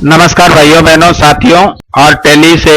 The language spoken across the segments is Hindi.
नमस्कार भाइयों बहनों साथियों और टैली से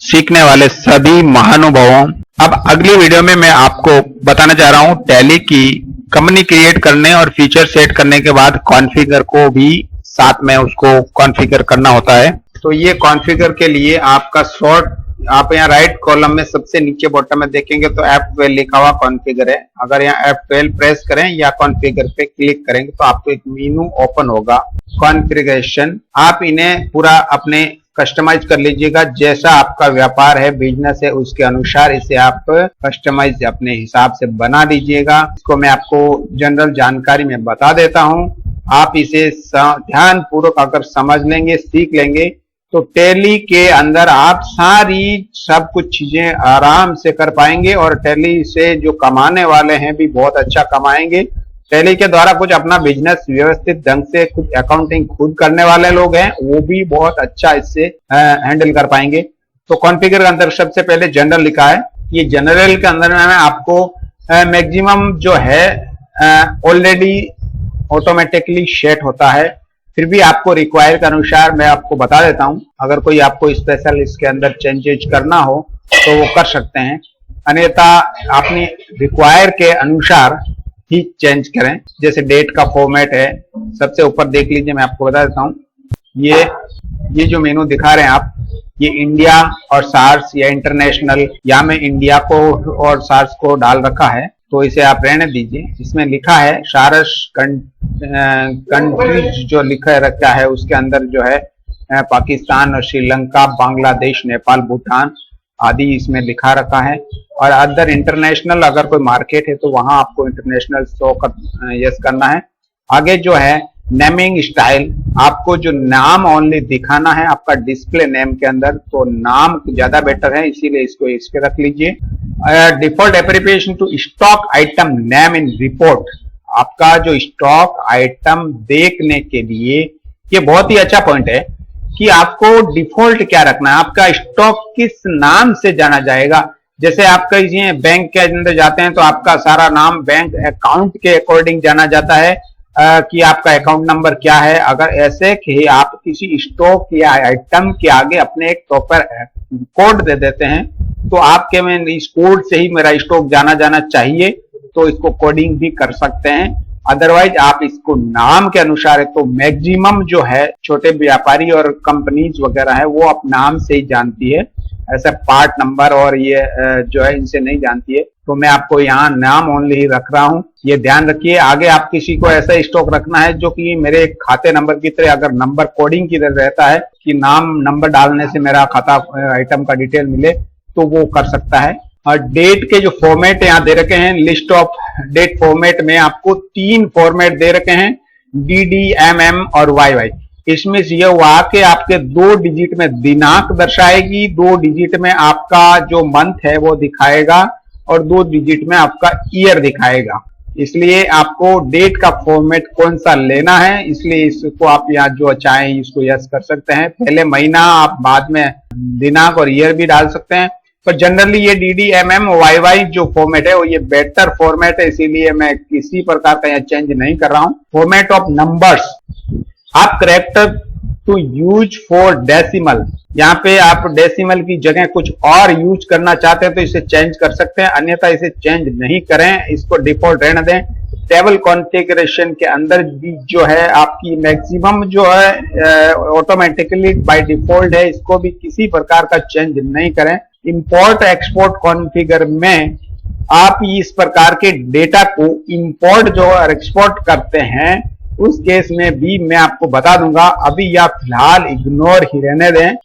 सीखने वाले सभी महानुभावों। अब अगली वीडियो में मैं आपको बताना चाह रहा हूं टैली की कंपनी क्रिएट करने और फीचर सेट करने के बाद कॉन्फ़िगर को भी साथ में उसको कॉन्फ़िगर करना होता है। तो ये कॉन्फ़िगर के लिए आपका शॉर्ट आप यहाँ राइट कॉलम में सबसे नीचे बॉटम में देखेंगे तो F12 लिखा हुआ कॉन्फ़िगर है। अगर यहाँ F12 प्रेस करें या कॉन्फ़िगर पे क्लिक करेंगे तो आपको एक मेनू ओपन होगा कॉन्फ़िगरेशन। आप इन्हें पूरा अपने कस्टमाइज कर लीजिएगा, जैसा आपका व्यापार है बिजनेस है उसके अनुसार इसे आप कस्टमाइज अपने हिसाब से बना दीजिएगा। इसको मैं आपको जनरल जानकारी में बता देता हूं, आप इसे ध्यान पूर्वक अगर समझ लेंगे सीख लेंगे तो टैली के अंदर आप सारी सब कुछ चीजें आराम से कर पाएंगे और टैली से जो कमाने वाले हैं भी बहुत अच्छा कमाएंगे। टैली के द्वारा कुछ अपना बिजनेस व्यवस्थित ढंग से कुछ अकाउंटिंग खुद करने वाले लोग हैं वो भी बहुत अच्छा इससे हैंडल कर पाएंगे। तो कॉन्फ़िगर के अंदर सबसे पहले जनरल लिखा है। ये जनरल के अंदर में आपको मैक्सिमम जो है ऑलरेडी ऑटोमेटिकली सेट होता है, फिर भी आपको रिक्वायर के अनुसार मैं आपको बता देता हूं। अगर कोई आपको स्पेशल इसके अंदर चेंजेस करना हो तो वो कर सकते हैं, अन्यथा अपनी रिक्वायर के अनुसार ही चेंज करें। जैसे डेट का फॉर्मेट है, सबसे ऊपर देख लीजिए, मैं आपको बता देता हूं। ये जो मेनू दिखा रहे हैं आप, ये इंडिया और सार्स या इंटरनेशनल, या मैं इंडिया को और सार्स को डाल रखा है तो इसे आप रहने दीजिए। इसमें लिखा है सार्स कंट्रीज जो लिखा रखा है उसके अंदर जो है पाकिस्तान और श्रीलंका, बांग्लादेश, नेपाल, भूटान आदि इसमें लिखा रखा है। और अदर इंटरनेशनल अगर कोई मार्केट है तो वहां आपको इंटरनेशनल शो यस करना है। आगे जो है नेमिंग स्टाइल, आपको जो नाम ओनली दिखाना है आपका डिस्प्ले नेम के अंदर, तो नाम ज्यादा बेटर है इसीलिए इसको इस पे रख लीजिए। Default abbreviation to stock item name in report, आपका जो स्टॉक आइटम देखने के लिए ये बहुत ही अच्छा पॉइंट है कि आपको डिफॉल्ट क्या रखना है, आपका स्टॉक किस नाम से जाना जाएगा। जैसे आप कहीं बैंक के अंदर जाते हैं तो आपका सारा नाम बैंक अकाउंट के अकॉर्डिंग जाना जाता है कि आपका अकाउंट नंबर क्या है। अगर ऐसे कि आप किसी स्टॉक या आइटम के आगे अपने एक प्रॉपर कोड दे देते हैं तो आपके में इस कोड से ही मेरा स्टॉक जाना चाहिए, तो इसको कोडिंग भी कर सकते हैं। अदरवाइज आप इसको नाम के अनुसार है तो मैक्सिमम जो है छोटे व्यापारी और कंपनीज वगैरह है वो आप नाम से ही जानती है, ऐसा पार्ट नंबर और ये जो है इनसे नहीं जानती है। तो मैं आपको यहाँ नाम ओनली ही रख रहा हूँ, ये ध्यान रखिए। आगे आप किसी को ऐसा स्टॉक रखना है जो कि मेरे खाते नंबर की तरह अगर नंबर कोडिंग की तरह रहता है कि नाम नंबर डालने से मेरा खाता आइटम का डिटेल मिले तो वो कर सकता है। और डेट के जो फॉर्मेट यहाँ दे रखे हैं, लिस्ट ऑफ डेट फॉर्मेट में आपको 3 फॉर्मेट दे रखे हैं, DD, MM और YY। इसमें ये हुआ कि आपके 2 डिजिट में दिनांक दर्शाएगी, 2 डिजिट में आपका जो मंथ है वो दिखाएगा और 2 डिजिट में आपका ईयर दिखाएगा। इसलिए आपको डेट का फॉर्मेट कौन सा लेना है, इसलिए इसको आप यहाँ जो चाहें इसको यस कर सकते हैं। पहले महीना, आप बाद में दिनांक और ईयर भी डाल सकते हैं। पर जनरली ये DD, MM, YY जो फॉर्मेट है वो ये बेटर फॉर्मेट है, इसीलिए मैं किसी प्रकार का यहाँ चेंज नहीं कर रहा हूँ। फॉर्मेट ऑफ नंबर्स, आप character to use for decimal, यहाँ पे आप डेसिमल की जगह कुछ और यूज करना चाहते हैं तो इसे चेंज कर सकते हैं, अन्यथा इसे चेंज नहीं करें, इसको डिफॉल्ट रहने दें। टेबल कॉन्फ़िगरेशन के अंदर भी जो है आपकी मैक्सिमम जो है ऑटोमेटिकली बाय डिफॉल्ट है, इसको भी किसी प्रकार का चेंज नहीं करें। इंपोर्ट एक्सपोर्ट कॉन्फ़िगर में आप इस प्रकार के डेटा को इंपोर्ट जो और एक्सपोर्ट करते हैं उस केस में भी मैं आपको बता दूंगा, अभी या फिलहाल इग्नोर ही रहने दें।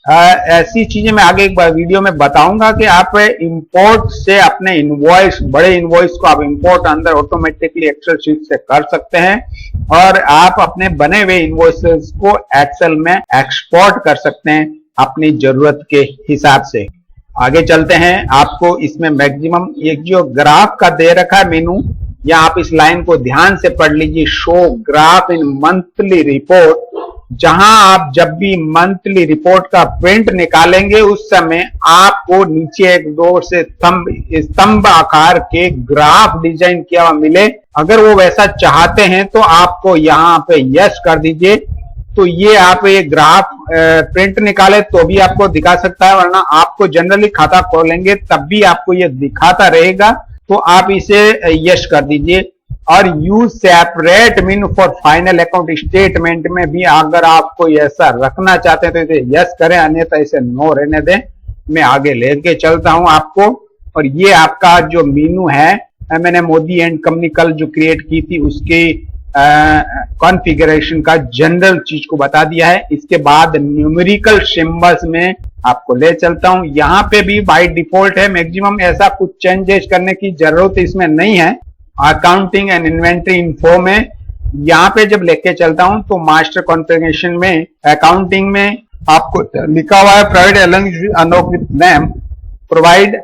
ऐसी चीजें मैं आगे एक बार वीडियो में बताऊंगा कि आप इंपोर्ट से अपने इनवॉइस, बड़े इनवॉइस को आप इंपोर्ट अंदर ऑटोमेटिकली एक्सेल शीट से कर सकते हैं और आप अपने बने हुए इनवॉइसेस को एक्सेल में एक्सपोर्ट कर सकते हैं अपनी जरूरत के हिसाब से। आगे चलते हैं, आपको इसमें मैक्सिमम एक जो ग्राफ का दे रखा है मेनू, या आप इस लाइन को ध्यान से पढ़ लीजिए, शो ग्राफ इन मंथली रिपोर्ट। जहां आप जब भी मंथली रिपोर्ट का प्रिंट निकालेंगे उस समय आपको नीचे एक 2 से स्तंभ आकार के ग्राफ डिजाइन किया हुआ मिले। अगर वो वैसा चाहते हैं तो आपको यहाँ पे यस कर दीजिए। तो ये आप ये ग्राफ प्रिंट निकाले तो भी आपको दिखा सकता है, वरना आपको जनरली खाता खोलेंगे तब भी आपको ये दिखाता रहेगा। तो आप इसे यस कर दीजिए। और use separate mean for final account statement में भी अगर आपको ऐसा रखना चाहते हैं तो इसे यस करें, अन्यथा इसे नो रहने दें। मैं आगे लेके चलता हूं आपको। और ये आपका जो मीनू है, मैंने मोदी एंड कंपनी कल जो क्रिएट की थी उसके कॉन्फ़िगरेशन का जनरल चीज को बता दिया है। इसके बाद न्यूमेरिकल सिंबल्स में आपको ले चलता हूं। यहाँ पे भी बाय डिफॉल्ट है, मैक्सिमम ऐसा कुछ चेंजेस करने की जरूरत इसमें नहीं है। अकाउंटिंग एंड इन्वेंट्री इन्फो में यहाँ पे जब लेके चलता हूं तो मास्टर कॉन्फ़िगरेशन में अकाउंटिंग में आपको लिखा हुआ है provide along with name, provide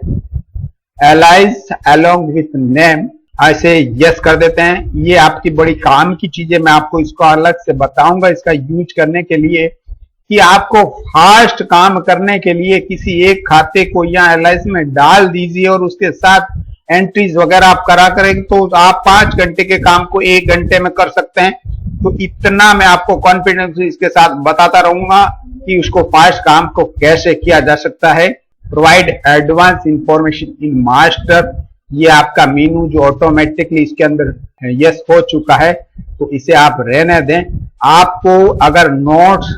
allies along with name, ऐसे यस कर देते हैं। ये आपकी बड़ी काम की चीज है, मैं आपको इसको अलग से बताऊंगा इसका यूज करने के लिए कि आपको फास्ट काम करने के लिए किसी एक खाते को या एलआईसी में डाल दीजिए और उसके साथ एंट्रीज वगैरह आप करा करेंगे तो आप 5 घंटे के काम को 1 घंटे में कर सकते हैं। तो इतना मैं आपको कॉन्फिडेंस इसके साथ बताता रहूंगा कि उसको फास्ट काम को कैसे किया जा सकता है। Provide advance information in master, ये आपका मीनू जो ऑटोमेटिकली इसके अंदर यस हो चुका है, तो इसे आप रहने दें। आपको अगर notes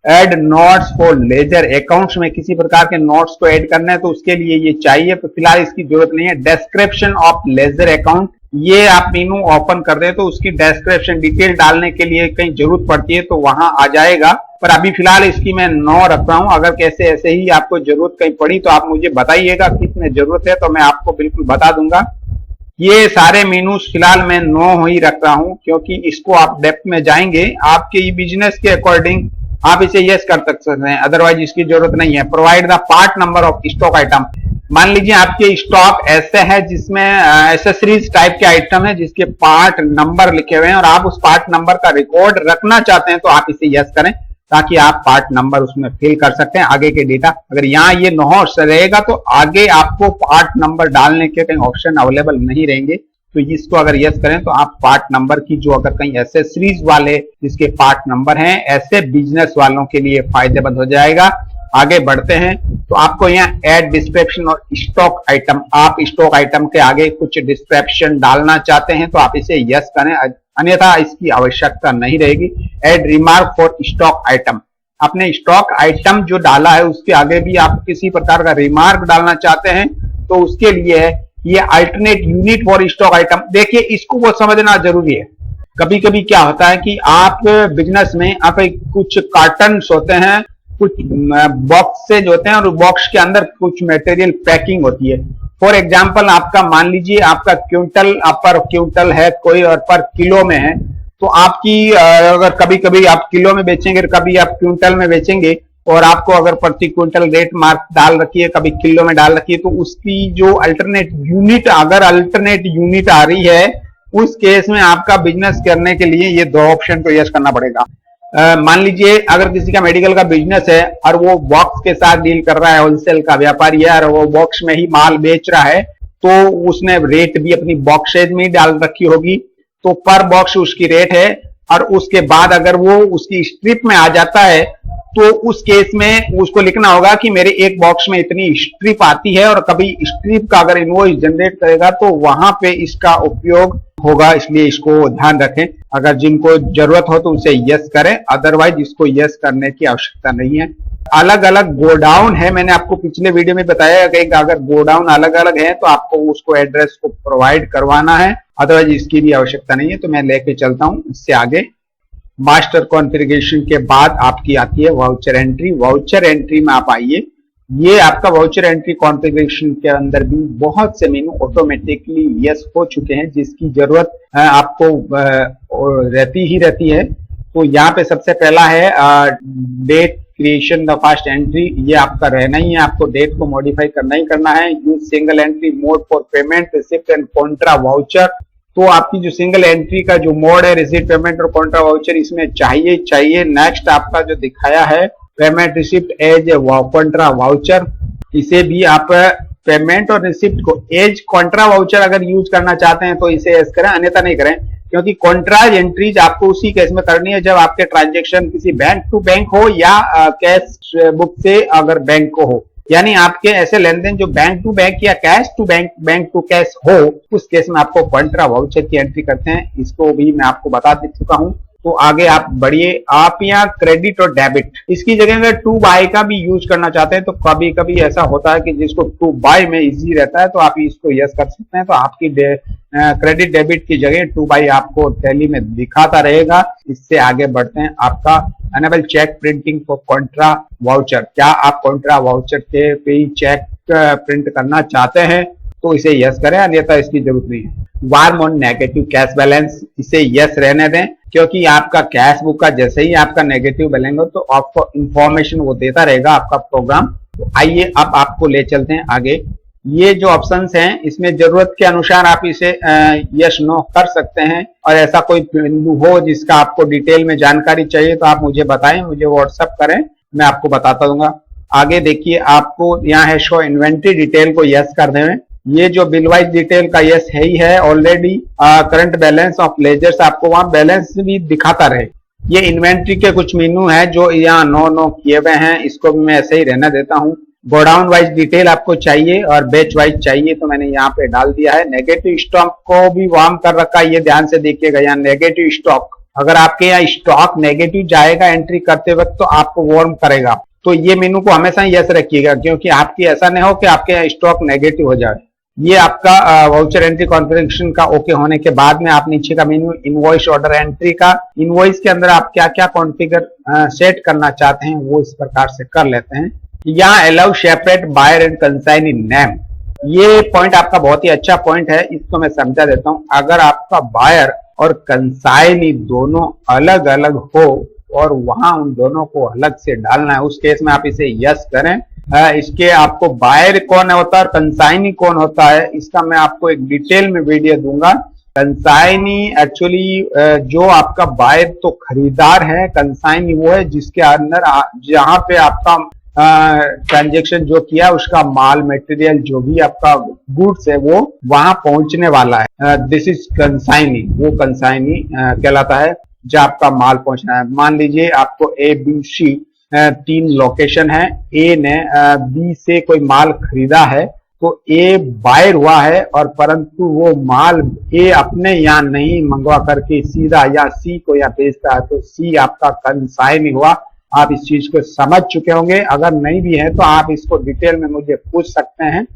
add notes for ledger accounts में किसी प्रकार के नोट्स को ऐड करना है तो उसके लिए ये चाहिए, तो फिलहाल इसकी जरूरत नहीं है। डिस्क्रिप्शन ऑफ लेजर अकाउंट, ये आप मीनू ओपन कर दें तो उसकी डिस्क्रिप्शन डिटेल डालने के लिए कहीं जरूरत पड़ती है तो वहां आ जाएगा, पर अभी फिलहाल इसकी मैं नो रख रहा हूं। अगर कैसे ऐसे ही आपको जरूरत कहीं पड़ी तो आप मुझे बताइएगा कितने जरूरत है, तो मैं आपको बिल्कुल बता दूंगा। ये सारे मीनू फिलहाल मैं नो ही रख रहा हूं क्योंकि इसको आप डेप्थ में जाएंगे आपके बिजनेस के अकॉर्डिंग आप इसे यस कर सकते हैं, अदरवाइज इसकी जरूरत नहीं है। Provide the part number of stock item, मान लीजिए आपके स्टॉक ऐसे है जिसमें एसेसरीज टाइप के आइटम है जिसके पार्ट नंबर लिखे हुए हैं और आप उस पार्ट नंबर का रिकॉर्ड रखना चाहते हैं तो आप इसे यस करें ताकि आप पार्ट नंबर उसमें फिल कर सकते हैं आगे के डेटा। अगर यहाँ ये नो रहेगा तो आगे आपको पार्ट नंबर डालने के कहीं ऑप्शन अवेलेबल नहीं रहेंगे, तो इसको अगर यस करें तो आप पार्ट नंबर की जो अगर कहीं एसेसरीज वाले जिसके पार्ट नंबर हैं ऐसे बिजनेस वालों के लिए फायदेमंद हो जाएगा। आगे बढ़ते हैं तो आपको यहाँ ऐड डिस्क्रिप्शन और स्टॉक आइटम, आप स्टॉक आइटम के आगे कुछ डिस्क्रिप्शन डालना चाहते हैं तो आप इसे यस करें, अन्यथा इसकी आवश्यकता नहीं रहेगी। Add remark for stock item, अपने स्टॉक आइटम जो डाला है उसके आगे भी आप किसी प्रकार का रिमार्क डालना चाहते हैं तो उसके लिए ये alternate unit for stock item. देखिए इसको वो समझना जरूरी है। कभी कभी क्या होता है कि आप बिजनेस में आप कुछ कार्टन होते हैं, कुछ बॉक्सेज होते हैं और बॉक्स के अंदर कुछ मटेरियल पैकिंग होती है। फॉर एग्जांपल आपका मान लीजिए आपका क्विंटल पर क्विंटल है कोई और पर किलो में है, तो आपकी अगर कभी कभी आप किलो में बेचेंगे कभी आप क्विंटल में बेचेंगे और आपको अगर प्रति क्विंटल रेट मार्क डाल रखी है कभी किलो में डाल रखी है, तो उसकी जो अल्टरनेट यूनिट अगर अल्टरनेट यूनिट आ रही है उस केस में आपका बिजनेस करने के लिए ये 2 ऑप्शन को यस करना पड़ेगा। मान लीजिए अगर किसी का मेडिकल का बिजनेस है और वो बॉक्स के साथ डील कर रहा है, होलसेल का व्यापारी है और वो बॉक्स में ही माल बेच रहा है, तो उसने रेट भी अपनी बॉक्सेज में ही डाल रखी होगी, तो पर बॉक्स उसकी रेट है। और उसके बाद अगर वो उसकी स्ट्रिप में आ जाता है तो उस केस में उसको लिखना होगा कि मेरे एक बॉक्स में इतनी स्ट्रिप आती है, और कभी स्ट्रिप का अगर इनवॉइस जनरेट करेगा तो वहां पे इसका उपयोग होगा, इसलिए इसको ध्यान रखें। अगर जिनको जरूरत हो तो उसे यस करें, अदरवाइज इसको यस करने की आवश्यकता नहीं है। अलग अलग गोडाउन है, मैंने आपको पिछले वीडियो में बताया कि अगर गोडाउन अलग अलग है तो आपको उसको एड्रेस को प्रोवाइड करवाना है, अदरवाइज इसकी भी आवश्यकता नहीं है। तो मैं लेके चलता हूं इससे आगे। मास्टर कॉन्फ़िगरेशन के बाद आपकी आती है वाउचर एंट्री। वाउचर एंट्री में आप आइए, ये आपका वाउचर एंट्री कॉन्फ़िगरेशन के अंदर भी बहुत से मेनू ऑटोमेटिकली यस हो चुके हैं जिसकी जरूरत आपको रहती ही रहती है। तो यहाँ पे सबसे पहला है date creation the first entry, ये आपका रहना ही है, आपको डेट को मॉडिफाई करना ही करना है। Use single entry mode for payment receipt and contra voucher, तो आपकी जो सिंगल एंट्री का जो मोड है रिसिप्ट पेमेंट और कॉन्ट्रा वाउचर इसमें चाहिए। नेक्स्ट आपका जो दिखाया है payment receipt as contra voucher, इसे भी आप पेमेंट और रिसिप्ट को एज कॉन्ट्रा वाउचर अगर यूज करना चाहते हैं तो इसे एस करें, अन्यथा नहीं करें। क्योंकि कॉन्ट्राज एंट्रीज आपको उसी केस में करनी है जब आपके ट्रांजेक्शन किसी बैंक टू बैंक हो या कैश बुक से अगर बैंक को हो, यानी आपके ऐसे लेन देन जो बैंक टू बैंक या cash to bank, bank to cash हो, उस केस में आपको कॉन्ट्रा वाउचर की एंट्री करते हैं। इसको भी मैं आपको बता दे चुका हूं। तो आगे आप बढ़िए। आप यहाँ क्रेडिट और डेबिट, इसकी जगह अगर टू बाय का भी यूज करना चाहते हैं तो कभी कभी ऐसा होता है कि जिसको टू बाय में इजी रहता है तो आप इसको यस कर सकते हैं। तो आपकी क्रेडिट डेबिट की जगह टू बाय आपको टैली में दिखाता रहेगा। इससे आगे बढ़ते हैं। आपका enable cheque printing for contra voucher, क्या आप कॉन्ट्रा वाउचर के पे ही चेक प्रिंट करना चाहते हैं तो इसे यस करें, अन्यथा इसकी जरूरत नहीं है। Warm on negative cash balance, इसे यस रहने दें, क्योंकि आपका कैश बुक का जैसे ही आपका नेगेटिव बैलेंस हो तो आपको इंफॉर्मेशन वो देता रहेगा आपका प्रोग्राम। तो आइए अब आपको ले चलते हैं आगे। ये जो ऑप्शंस हैं इसमें जरूरत के अनुसार आप इसे यस नो कर सकते हैं, और ऐसा कोई बिंदु हो जिसका आपको डिटेल में जानकारी चाहिए तो आप मुझे बताएं, मुझे व्हाट्सएप करें, मैं आपको बताता दूंगा। आगे देखिए, आपको यहाँ है शो इन्वेंट्री डिटेल को यस कर दें। ये जो बिल वाइज डिटेल का यस है ही है already. Current balance of ledgers, आपको वहां बैलेंस भी दिखाता रहे। ये इन्वेंट्री के कुछ मीनू है जो यहाँ नो किए हुए हैं, इसको भी मैं ऐसे ही रहना देता हूँ। गोडाउन वाइज डिटेल आपको चाहिए और बैच वाइज चाहिए तो मैंने यहाँ पे डाल दिया है। नेगेटिव स्टॉक को भी वार्म कर रखा है, ये ध्यान से देखिएगा। यहाँ नेगेटिव स्टॉक, अगर आपके यहाँ स्टॉक नेगेटिव जाएगा एंट्री करते वक्त तो आपको वार्म करेगा, तो ये मेनू को हमेशा यस रखिएगा, क्योंकि आपकी ऐसा नहीं हो कि आपके यहाँ स्टॉक नेगेटिव हो जाए। ये आपका वाउचर एंट्री कॉन्फ़िगरेशन का ओके होने के बाद में आप नीचे का मेन्यू इनवॉइस ऑर्डर एंट्री का, इनवॉइस के अंदर आप क्या क्या कॉन्फ़िगर सेट करना चाहते हैं वो इस प्रकार से कर लेते हैं। यहाँ allow separate buyer and consignee name, ये पॉइंट आपका बहुत ही अच्छा पॉइंट है, इसको मैं समझा देता हूँ। अगर आपका बायर और कंसाइनी दोनों अलग अलग हो और वहां उन दोनों को अलग से डालना है, उस केस में आप इसे यस करें। इसके आपको बायर कौन होता है और कंसाइनी कौन होता है इसका मैं आपको एक डिटेल में वीडियो दूंगा। कंसाइनी एक्चुअली जो आपका बायर तो खरीदार है, कंसाइनी वो है जिसके अंदर जहां पे आपका ट्रांजेक्शन जो किया उसका माल मटेरियल जो भी आपका गुड्स है वो वहां पहुंचने वाला है। दिस इज कंसाइनी, वो कंसाइनी कहलाता है जब आपका माल पहुंचना है। मान लीजिए आपको ए बी सी 3 लोकेशन है, ए ने बी से कोई माल खरीदा है तो ए बायर हुआ है, और परंतु वो माल ए अपने यहाँ नहीं मंगवा करके सीधा या सी को या भेजता है तो सी आपका कंसाइनी हुआ। आप इस चीज को समझ चुके होंगे, अगर नहीं भी है तो आप इसको डिटेल में मुझे पूछ सकते हैं।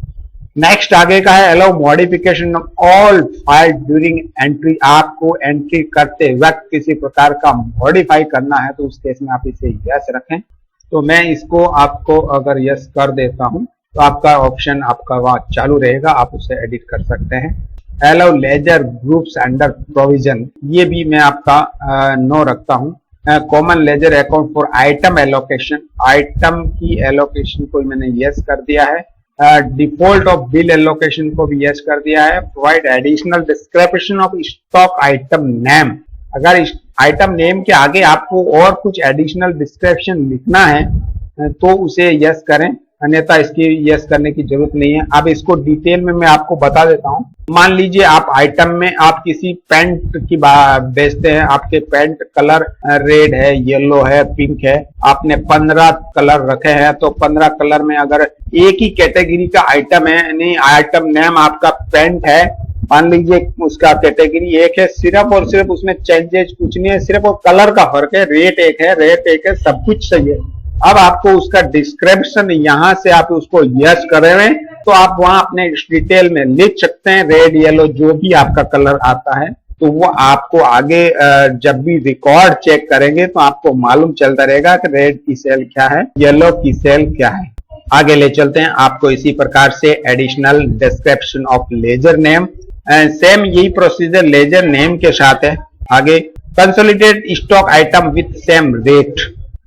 नेक्स्ट आगे का है allow modification of all file during entry, आपको एंट्री करते वक्त किसी प्रकार का मॉडिफाई करना है तो उस केस में आप इसे यस रखें। तो मैं इसको आपको अगर यस कर देता हूं तो आपका ऑप्शन आपका वहां चालू रहेगा, आप उसे एडिट कर सकते हैं। Allow ledger groups under provision, ये भी मैं आपका नो रखता हूं। Common ledger account for item allocation, item की एलोकेशन को मैंने यस कर दिया है। डिफॉल्ट ऑफ बिल एलोकेशन को भी यस कर दिया है। Provide additional description of stock item name, अगर आइटम नेम के आगे आपको और कुछ एडिशनल डिस्क्रिप्शन लिखना है तो उसे यस करें, अन्यथा इसकी यस करने की जरूरत नहीं है। अब इसको डिटेल में मैं आपको बता देता हूं। मान लीजिए आप आइटम में आप किसी पैंट की बेचते हैं, आपके पैंट कलर रेड है, येलो है, पिंक है, आपने 15 कलर रखे हैं, तो 15 कलर में अगर एक ही कैटेगरी का आइटम है, नहीं आइटम नेम आपका पैंट है, मान लीजिए उसका कैटेगरी एक है, सिर्फ और सिर्फ उसमें चेंजेस कुछ नहीं है, सिर्फ वो कलर का फर्क है, रेट एक है, रेट एक है, सब कुछ सही है। अब आपको उसका डिस्क्रिप्शन यहां से आप उसको यस करें तो आप वहां अपने डिटेल में लिख सकते हैं, रेड येलो जो भी आपका कलर आता है, तो वो आपको आगे जब भी रिकॉर्ड चेक करेंगे तो आपको मालूम चलता रहेगा कि रेड की सेल क्या है, येलो की सेल क्या है। आगे ले चलते हैं। आपको इसी प्रकार से additional description of ledger name, same यही प्रोसीजर लेजर नेम के साथ है। आगे consolidate stock item with same rate,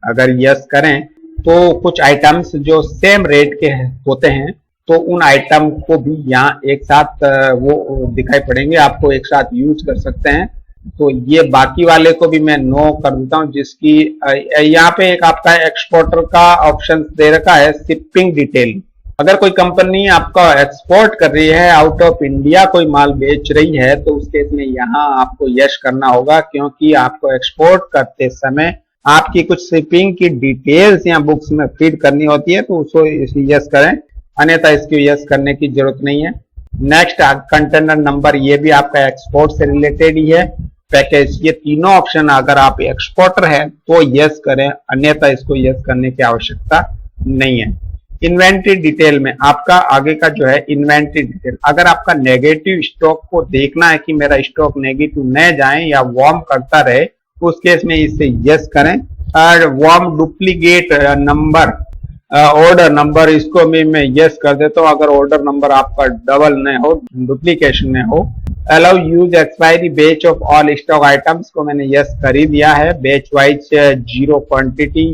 अगर यस करें तो कुछ आइटम्स जो सेम रेट के होते हैं तो उन आइटम को भी यहाँ एक साथ वो दिखाई पड़ेंगे, आपको एक साथ यूज कर सकते हैं। तो ये बाकी वाले को भी मैं नो कर देता हूँ, जिसकी यहाँ पे एक आपका एक्सपोर्टर का ऑप्शन दे रखा है शिपिंग डिटेल, अगर कोई कंपनी आपका एक्सपोर्ट कर रही है, आउट ऑफ इंडिया कोई माल बेच रही है, तो उस केस में यहाँ आपको यस करना होगा, क्योंकि आपको एक्सपोर्ट करते समय आपकी कुछ शिपिंग की डिटेल्स या बुक्स में फीड करनी होती है, तो उसको यस करें, अन्यथा इसकी यस करने की जरूरत नहीं है। नेक्स्ट कंटेनर नंबर, ये भी आपका एक्सपोर्ट से रिलेटेड ही है। पैकेज, ये तीनों ऑप्शन अगर आप एक्सपोर्टर हैं तो यस करें, अन्यथा इसको यस करने की आवश्यकता नहीं है। इन्वेंट्री डिटेल में आपका आगे का जो है इन्वेंट्री डिटेल, अगर आपका नेगेटिव स्टॉक को देखना है कि मेरा स्टॉक नेगेटिव न जाए या वार्म करता रहे, उस केस में इसे यस करें। और warm duplicate number, order number, इसको भी मैं यस कर देता हूँ अगर ऑर्डर नंबर आपका डबल न हो, डुप्लीकेशन न हो। Allow use expiry batch of all stock items को मैंने यस कर ही दिया है। Batch wise zero quantity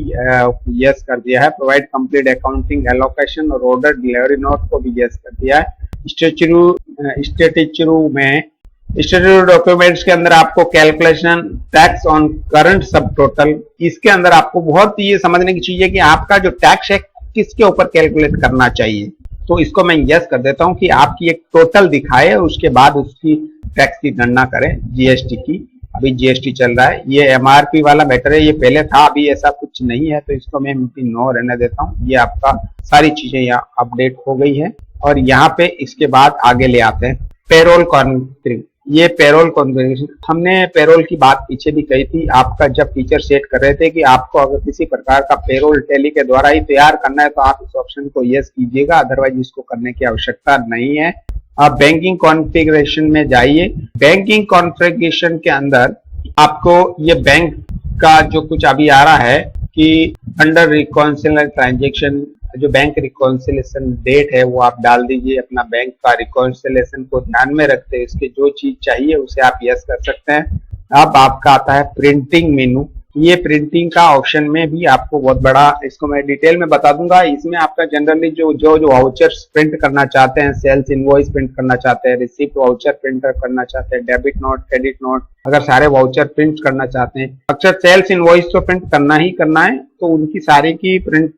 yes कर दिया है। प्रोवाइड कंप्लीट अकाउंटिंग एलोकेशन और ऑर्डर डिलीवरी नोट को भी यस कर दिया है। स्टेटिचरू में स्टेटरी डॉक्यूमेंट्स के अंदर आपको कैलकुलेशन टैक्स ऑन करंट सब टोटल, इसके अंदर आपको बहुत ये समझने की चीज है कि आपका जो टैक्स है किसके ऊपर कैलकुलेट करना चाहिए। तो इसको मैं यस कर देता हूं कि आपकी एक टोटल दिखाए और उसके बाद उसकी टैक्स की गणना करें, जीएसटी की। अभी जीएसटी चल रहा है, ये एमआरपी वाला मैटर है, ये पहले था, अभी ऐसा कुछ नहीं है, तो इसको मैं नो रहने देता हूँ। ये आपका सारी चीजें यहाँ अपडेट हो गई है। और यहाँ पे इसके बाद आगे ले आते हैं पेरोल कॉन्फ़िगरेशन। ये पेरोल कॉन्फ़िगरेशन, हमने पेरोल की बात पीछे भी कही थी। आपका जब टीचर सेट कर रहे थे कि आपको अगर किसी प्रकार का पेरोल टैली के द्वारा ही तैयार करना है तो आप इस ऑप्शन को यस कीजिएगा, अदरवाइज इसको करने की आवश्यकता नहीं है। आप बैंकिंग कॉन्फ़िगरेशन में जाइए। बैंकिंग कॉन्फ़िगरेशन के अंदर आपको ये बैंक का जो कुछ अभी आ रहा है कि अंडर रिकॉन्सिलिएशन ट्रांजेक्शन, जो बैंक रिकॉन्सिलिएशन डेट है वो आप डाल दीजिए। अपना बैंक का रिकॉन्सिलिएशन को ध्यान में रखते हैं इसके जो चीज चाहिए उसे आप यस कर सकते हैं। अब आपका आता है प्रिंटिंग मेनू। ये प्रिंटिंग का ऑप्शन में भी आपको बहुत बड़ा, इसको मैं डिटेल में बता दूंगा। इसमें आपका जनरली जो वाउचर्स प्रिंट करना चाहते हैं, सेल्स इनवॉइस प्रिंट करना चाहते हैं, रिसिप्ट वाउचर प्रिंट करना चाहते हैं, डेबिट नोट, क्रेडिट नोट, अगर सारे वाउचर प्रिंट करना चाहते हैं, अक्सर सेल्स इनवॉइस तो प्रिंट करना ही करना है, तो उनकी सारी की प्रिंट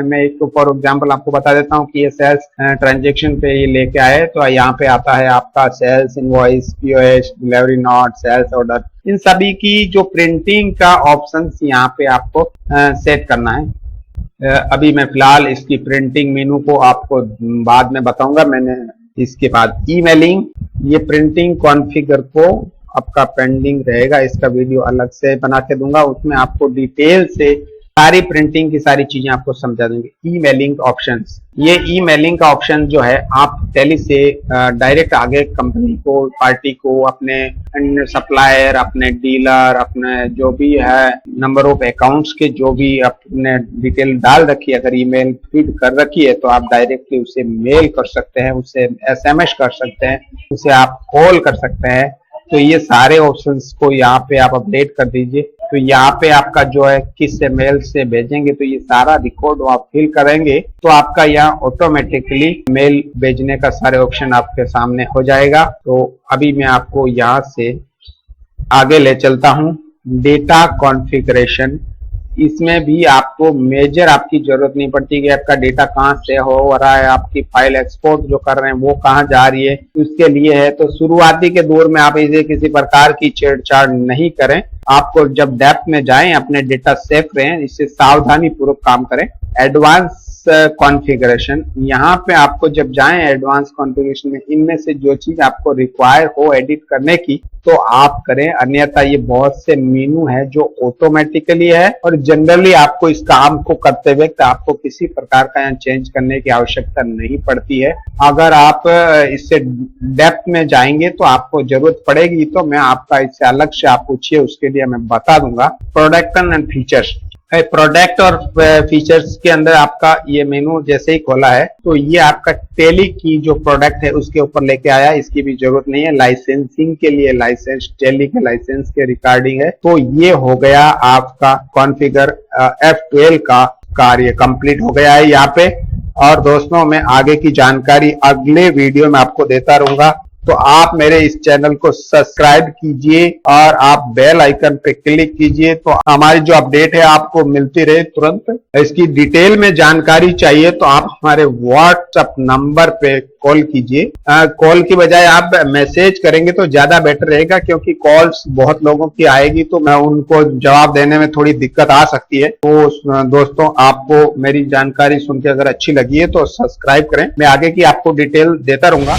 मैं एक फॉर एग्जांपल आपको बता देता हूँ कि ये सेल्स ट्रांजेक्शन पे ये लेके आए, तो यहाँ पे आता है आपका sales invoice, POS, delivery note, sales order, इन सभी की जो प्रिंटिंग का ऑप्शन यहाँ पे आपको सेट करना है। अभी मैं फिलहाल इसकी प्रिंटिंग मेनू को आपको बाद में बताऊंगा। मैंने इसके बाद ईमेलिंग, ये प्रिंटिंग कॉन्फ़िगर को आपका पेंडिंग रहेगा, इसका वीडियो अलग से बना के दूंगा, उसमें आपको डिटेल से सारी प्रिंटिंग की सारी चीजें आपको समझा देंगे। ईमेलिंग ऑप्शंस, ये ईमेलिंग का ऑप्शन जो है आप टैली से डायरेक्ट आगे कंपनी को, पार्टी को, अपने सप्लायर, अपने डीलर, अपने जो भी है नंबर ऑफ अकाउंट्स के जो भी आपने डिटेल डाल रखी है, अगर ईमेल फीड कर रखी है तो आप डायरेक्टली उसे मेल कर सकते हैं, उसे एसएमएस कर सकते हैं, उसे आप कॉल कर सकते हैं। तो ये सारे ऑप्शंस को यहाँ पे आप अपडेट कर दीजिए। तो यहाँ पे आपका जो है किस से मेल से भेजेंगे, तो ये सारा रिकॉर्ड आप फिल करेंगे तो आपका यहाँ ऑटोमेटिकली मेल भेजने का सारे ऑप्शन आपके सामने हो जाएगा। तो अभी मैं आपको यहाँ से आगे ले चलता हूँ। डेटा कॉन्फ़िगरेशन, इसमें भी आपको मेजर आपकी जरूरत नहीं पड़ती कि आपका डेटा कहाँ से हो रहा है, आपकी फाइल एक्सपोर्ट जो कर रहे हैं वो कहाँ जा रही है, उसके लिए है। तो शुरुआती के दौर में आप इसे किसी प्रकार की छेड़छाड़ नहीं करें। आपको जब डेप्थ में जाएं अपने डेटा सेफ रहें, इससे सावधानी पूर्वक काम करें। एडवांस कॉन्फ़िगरेशन, यहाँ पे आपको जब जाएं एडवांस कॉन्फ़िगरेशन में, इनमें से जो चीज आपको रिक्वायर हो एडिट करने की तो आप करें, अन्यथा ये बहुत से मेनू है जो ऑटोमेटिकली है और जनरली आपको इस काम को करते वक्त आपको किसी प्रकार का यहाँ चेंज करने की आवश्यकता नहीं पड़ती है। अगर आप इससे डेप्थ में जाएंगे तो आपको जरूरत पड़ेगी, तो मैं आपका इससे अलग से आप पूछिए उसके लिए मैं बता दूंगा। प्रोडक्ट एंड फीचर्स, प्रोडक्ट और फीचर्स के अंदर आपका ये मेनू जैसे ही खोला है तो ये आपका टैली की जो प्रोडक्ट है उसके ऊपर लेके आया, इसकी भी जरूरत नहीं है। लाइसेंसिंग के लिए लाइसेंस, टैली के लाइसेंस के रिकॉर्डिंग है। तो ये हो गया आपका कॉन्फ़िगर F12 का कार्य कंप्लीट हो गया है यहाँ पे। और दोस्तों मैं आगे की जानकारी अगले वीडियो में आपको देता रहूंगा। तो आप मेरे इस चैनल को सब्सक्राइब कीजिए और आप बेल आइकन पे क्लिक कीजिए, तो हमारी जो अपडेट है आपको मिलती रहे तुरंत। इसकी डिटेल में जानकारी चाहिए तो आप हमारे व्हाट्सएप नंबर पे कॉल कीजिए। कॉल की बजाय आप मैसेज करेंगे तो ज्यादा बेटर रहेगा, क्योंकि कॉल्स बहुत लोगों की आएगी तो मैं उनको जवाब देने में थोड़ी दिक्कत आ सकती है। तो दोस्तों, आपको मेरी जानकारी सुन के अगर अच्छी लगी है तो सब्सक्राइब करें, मैं आगे की आपको डिटेल देता रहूंगा।